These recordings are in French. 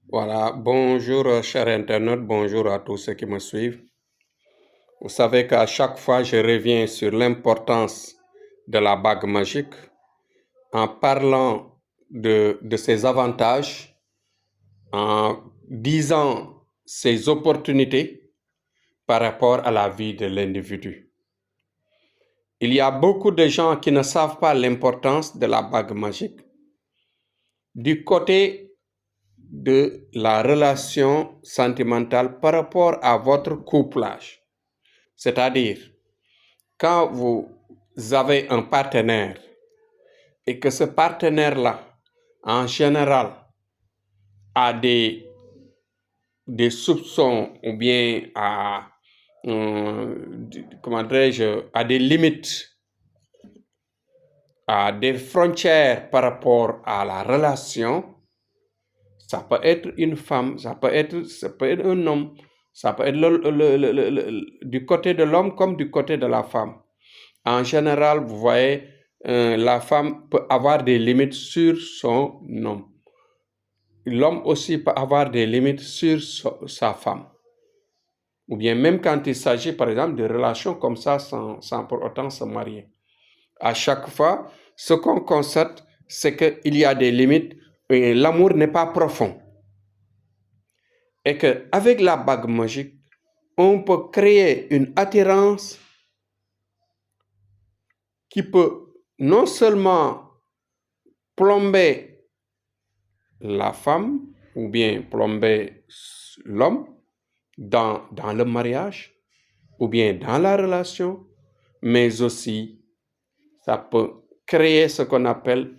Voilà, bonjour chers internautes, bonjour à tous ceux qui me suivent. Vous savez qu'à chaque fois, je reviens sur l'importance de la bague magique en parlant de ses avantages, en disant ses opportunités par rapport à la vie de l'individu. Il y a beaucoup de gens qui ne savent pas l'importance de la bague magique. Du côté de la relation sentimentale par rapport à votre couplage. C'est-à-dire, quand vous avez un partenaire et que ce partenaire-là, en général, a des soupçons ou bien a, comment dirais-je, a des limites, a des frontières par rapport à la relation, ça peut être une femme, ça peut être un homme, ça peut être du côté de l'homme comme du côté de la femme. En général, vous voyez, la femme peut avoir des limites sur son homme. L'homme aussi peut avoir des limites sur sa femme. Ou bien même quand il s'agit, par exemple, de relations comme ça sans pour autant se marier. À chaque fois, ce qu'on constate, c'est qu'il y a des limites et l'amour n'est pas profond. Et qu'avec la bague magique, on peut créer une attirance qui peut non seulement plomber la femme ou bien plomber l'homme dans le mariage ou bien dans la relation, mais aussi ça peut créer ce qu'on appelle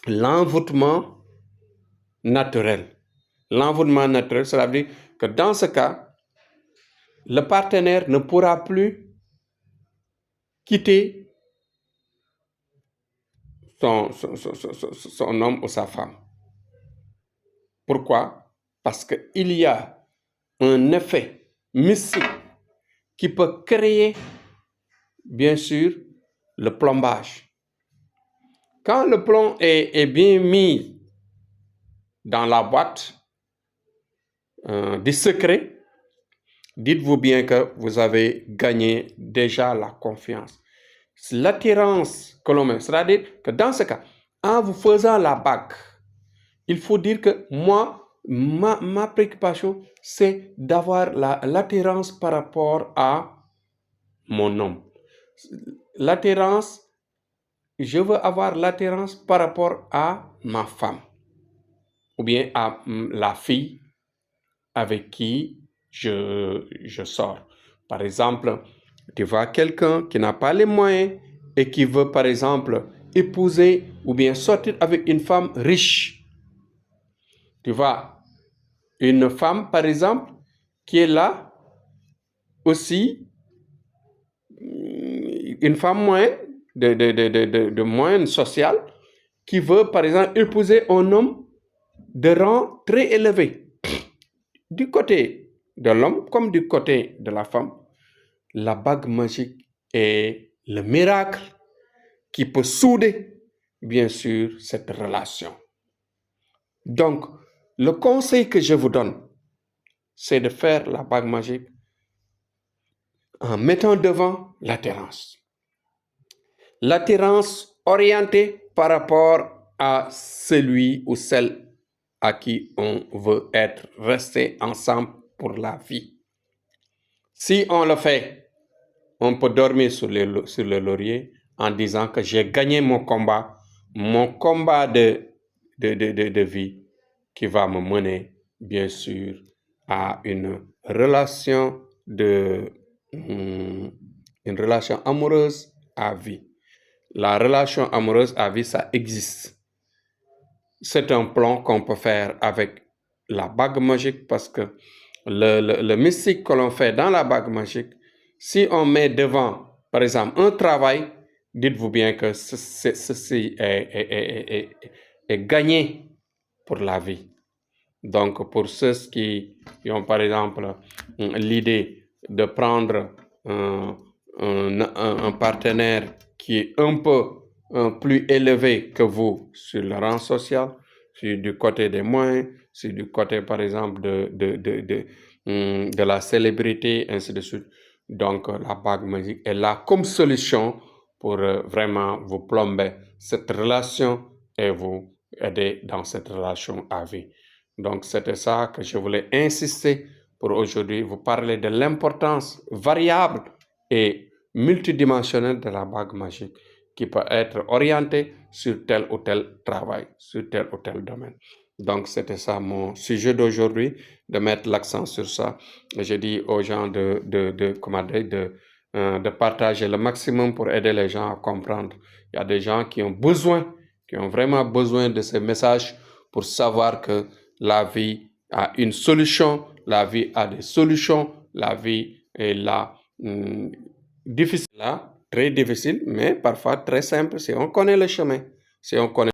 l'envoûtement naturel. L'envoûtement naturel, cela veut dire que dans ce cas, le partenaire ne pourra plus quitter son homme ou sa femme. Pourquoi? Parce qu'il y a un effet mystique qui peut créer, bien sûr, le plombage. Quand le plomb est bien mis dans la boîte des secrets, dites-vous bien que vous avez gagné déjà la confiance. L'attirance que l'on met, c'est-à-dire que dans ce cas, en vous faisant la bague, il faut dire que moi, ma préoccupation, c'est d'avoir l'attirance par rapport à mon homme. L'attirance, je veux avoir l'attirance par rapport à ma femme ou bien à la fille avec qui je sors. Par exemple, tu vois quelqu'un qui n'a pas les moyens et qui veut, par exemple, épouser ou bien sortir avec une femme riche. Tu vois, une femme, par exemple, qui est là aussi, une femme moyenne, de moyenne sociale, qui veut, par exemple, épouser un homme de rang très élevé. Du côté de l'homme comme du côté de la femme, la bague magique est le miracle qui peut souder, bien sûr, cette relation. Donc, le conseil que je vous donne, c'est de faire la bague magique en mettant devant l'attirance. L'attirance orientée par rapport à celui ou celle à qui on veut être resté ensemble pour la vie. Si on le fait, on peut dormir sur le laurier en disant que j'ai gagné mon combat de vie qui va me mener, bien sûr, à une relation amoureuse à vie. La relation amoureuse à vie, ça existe. C'est un plan qu'on peut faire avec la bague magique parce que le mystique que l'on fait dans la bague magique, si on met devant, par exemple, un travail, dites-vous bien que ceci est gagné pour la vie. Donc, pour ceux qui ont, par exemple, l'idée de prendre un partenaire qui est un peu plus élevé que vous sur le rang social, sur du côté des moyens, sur du côté, par exemple, de la célébrité, ainsi de suite. Donc, la bague magique est là comme solution pour vraiment vous plomber cette relation et vous aider dans cette relation à vie. Donc, c'était ça que je voulais insister pour aujourd'hui, vous parler de l'importance variable et multidimensionnelle de la bague magique qui peut être orientée sur tel ou tel travail, sur tel ou tel domaine. Donc, c'était ça mon sujet d'aujourd'hui, de mettre l'accent sur ça. Je dis aux gens de partager le maximum pour aider les gens à comprendre. Il y a des gens qui ont vraiment besoin de ces messages pour savoir que la vie a une solution, la vie a des solutions, la vie est là, difficile, là, très difficile, mais parfois très simple si on connaît le chemin, si on connaît